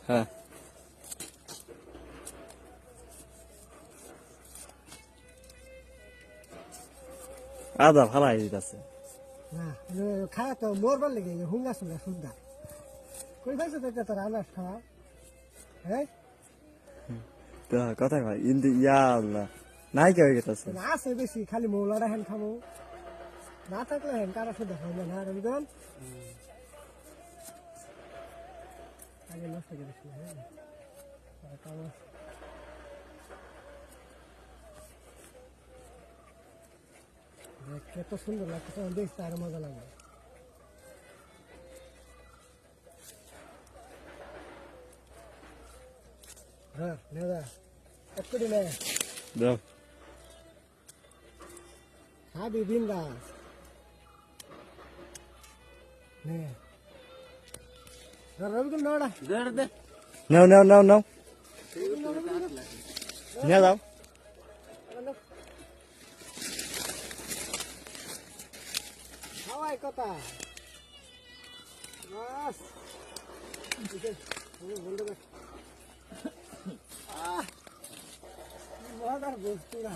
হ্যাঁ আদা ফালাই দিতেছে না খাওয়া তো মরবার লেগে হুঙ্গা সুঙ্গা সুন্দর কই পাইছো তো তোর আনাস খাওয়া হ্যাঁ তো কথা কয় ইন্দি ইয়া আল্লাহ নাই কে হয়ে গেছে আছে বেশি খালি মৌলারা হেন খাবো না থাকলে হেন কারা শুধু খাইবে না রবিজন আগে নষ্ট করেছি হ্যাঁ কত সুন্দর লাগছে তখন দেখতে আরো মজা লাগবে হ্যাঁ নেদা একটু দিলে দাও হাবি বিন্দাস নে রবিকুল নড়া দে নাও নাও নাও নাও নিয়ে যাও হাওয়াই কথা বাস বন্ধ কর মজার বস্তু না